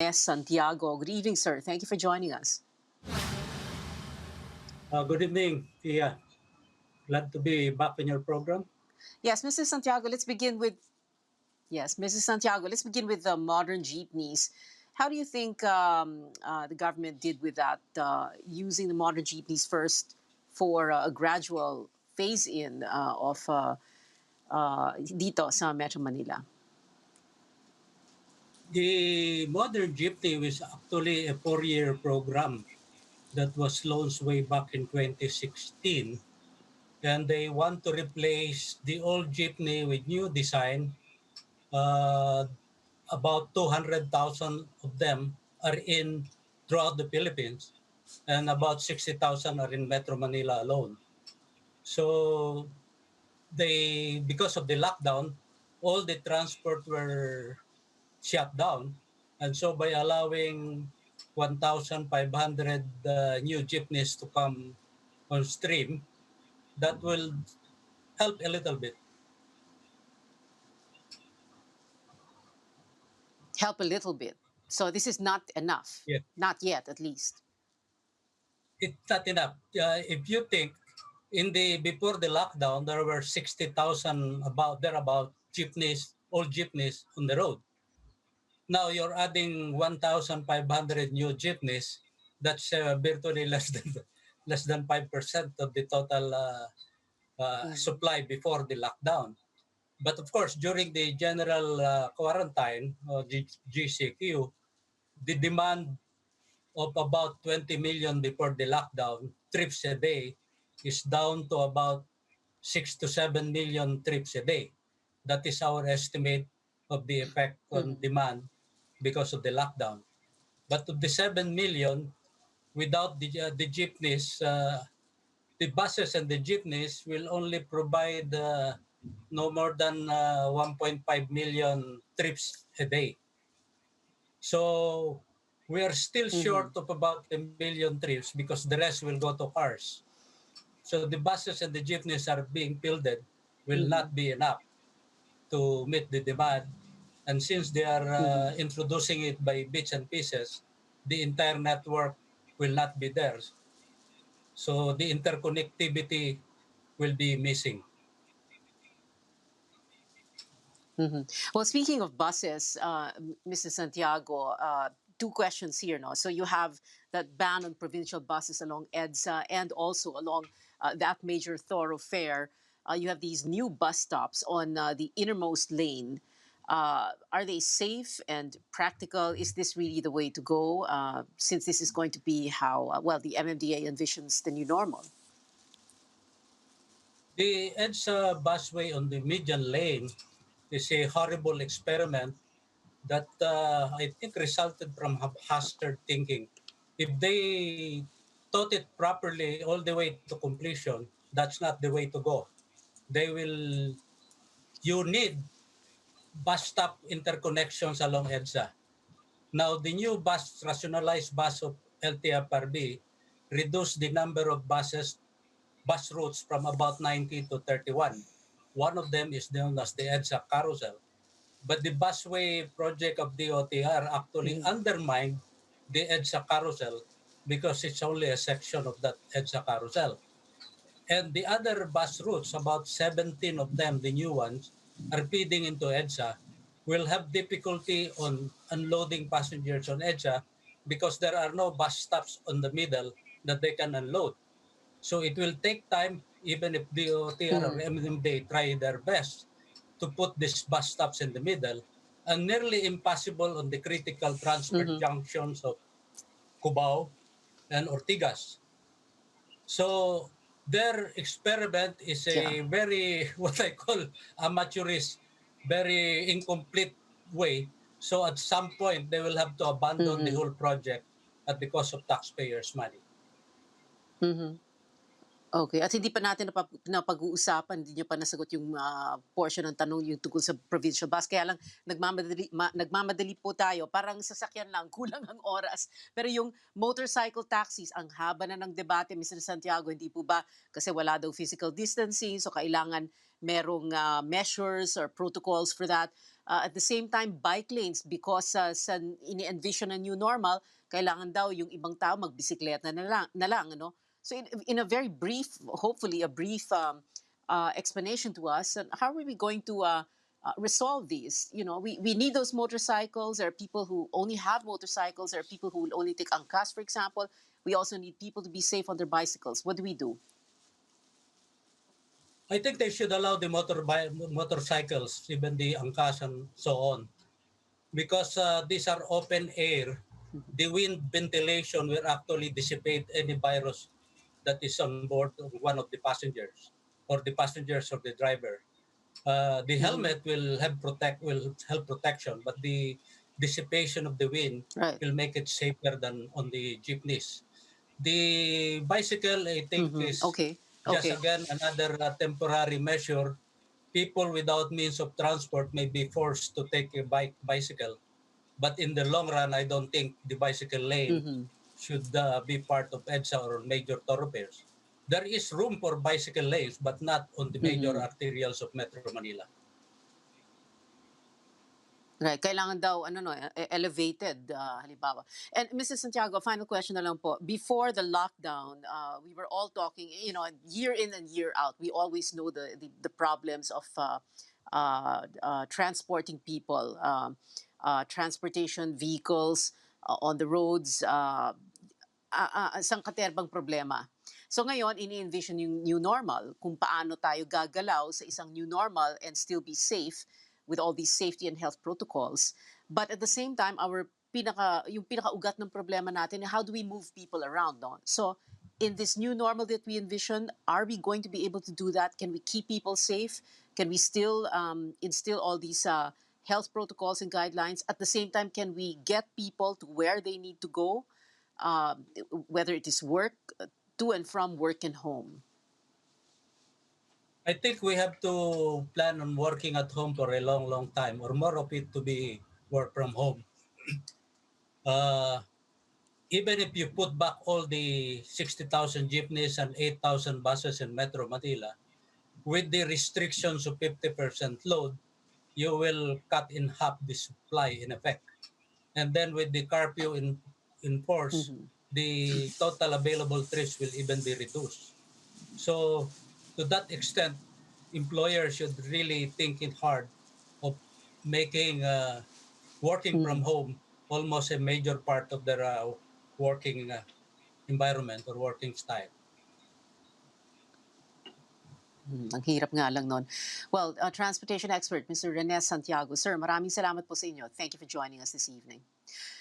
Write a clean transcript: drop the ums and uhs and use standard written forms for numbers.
Rene Santiago. Good evening, sir. Thank you for joining us. Good evening, Tia. Glad to be back in your program. Yes, Mrs. Santiago, let's begin with the modern jeepneys. How do you think the government did with that, using the modern jeepneys first for a gradual phase-in of dito sa Metro Manila? The modern jeepney was actually a 4-year program that was launched way back in 2016. And they want to replace the old jeepney with new design. Uh, about 200,000 of them are in throughout the Philippines, and about 60,000 are in Metro Manila alone. So because of the lockdown, all the transport were shut down. And so by allowing 1,500 new jeepneys to come on stream, that will help a little bit. Help a little bit. So this is not enough. Yeah. Not yet, at least. It's not enough. If you think before the lockdown, there were 60,000 about jeepneys, old jeepneys on the road. Now you're adding 1,500 new jeepneys. That's virtually less than 5% of the total supply before the lockdown. But of course, during the general quarantine or GCQ, the demand of about 20 million before the lockdown trips a day is down to about 6 to 7 million trips a day. That is our estimate of the effect on demand because of the lockdown. But of the 7 million, without the jeepneys, the buses and the jeepneys will only provide no more than 1.5 million trips a day. So we are still short of about a million trips because the rest will go to cars. So the buses and the jeepneys are being fielded will not be enough to meet the demand. And since they are introducing it by bits and pieces, the entire network will not be there. So the interconnectivity will be missing. Well, speaking of buses, Mrs. Santiago, two questions here. No? So you have that ban on provincial buses along EDSA and also along that major thoroughfare. You have these new bus stops on the innermost lane. Are they safe and practical? Is this really the way to go, since this is going to be how, the MMDA envisions the new normal? The EDSA busway on the median lane is a horrible experiment that I think resulted from haphazard thinking. If they taught it properly all the way to completion, that's not the way to go. You need bus stop interconnections along EDSA. Now, the new rationalized bus of LTFRB reduced the number of bus routes from about 90 to 31. One of them is known as the EDSA Carousel. But the busway project of DOTR actually undermined the EDSA Carousel because it's only a section of that EDSA Carousel. And the other bus routes, about 17 of them, the new ones, are feeding into EDSA, will have difficulty on unloading passengers on EDSA because there are no bus stops on the middle that they can unload. So it will take time, even if DOTR or MMDA try their best to put these bus stops in the middle, and nearly impossible on the critical transfer junctions of Cubao and Ortigas. So their experiment is Yeah. a very, what I call amateurish, very incomplete way. So at some point, they will have to abandon the whole project at the cost of taxpayers' money. Okay. At hindi pa natin napag-uusapan, hindi niyo pa nasagot yung portion ng tanong yung tungkol sa provincial bus. Kaya lang, nagmamadali po tayo. Parang sasakyan lang, kulang ang oras. Pero yung motorcycle taxis, ang haba na ng debate, Mr. Santiago, hindi po ba? Kasi wala daw physical distancing, so kailangan merong measures or protocols for that. At the same time, bike lanes, because sa ini-envision ng new normal, kailangan daw yung ibang tao magbisikleta na lang, ano? So in a very brief, hopefully a brief explanation to us, how are we going to resolve these? We need those motorcycles. There are people who only have motorcycles. There are people who will only take angkas, for example. We also need people to be safe on their bicycles. What do we do? I think they should allow the motorcycles, even the angkas and so on, because these are open air. The wind ventilation will actually dissipate any virus that is on board of one of the passengers, or the passengers or the driver. The Mm-hmm. helmet will help protection, but the dissipation of the wind Right. will make it safer than on the jeepneys. The bicycle, I think, Mm-hmm. is Okay. just Okay. again another temporary measure. People without means of transport may be forced to take a bicycle, but in the long run, I don't think the bicycle lane Mm-hmm. should be part of EDSA or major thoroughfares. There is room for bicycle lanes, but not on the major Mm-hmm. arterials of Metro Manila. Right. Kailangan daw, ano no, elevated, halimbawa. And Mrs. Santiago, final question na lang po. Before the lockdown, we were all talking, year in and year out, we always know the problems of transporting people, transportation vehicles on the roads, sangkaterbang problema. So ngayon, ini-envision yung new normal, kung paano tayo gagalaw sa isang new normal and still be safe with all these safety and health protocols. But at the same time, yung pinakaugat ng problema natin, how do we move people around? No? So in this new normal that we envision, are we going to be able to do that? Can we keep people safe? Can we still instill all these health protocols and guidelines? At the same time, can we get people to where they need to go? uh, whether it is work, to and from work and home. I think we have to plan on working at home for a long, long time, or more of it to be work from home. Uh, Even if you put back all the 60,000 jeepneys and 8,000 buses in Metro Manila, with the restrictions of 50% load, you will cut in half the supply in effect. And then with the curfew in force, Mm-hmm. the total available trips will even be reduced. So to that extent, employers should really think it hard of making working from Mm-hmm. home almost a major part of their working environment or working style. Ang hirap nga lang nun. Well, transportation expert, Mr. Rene Santiago. Sir, maraming salamat po sa inyo. Thank you for joining us this evening.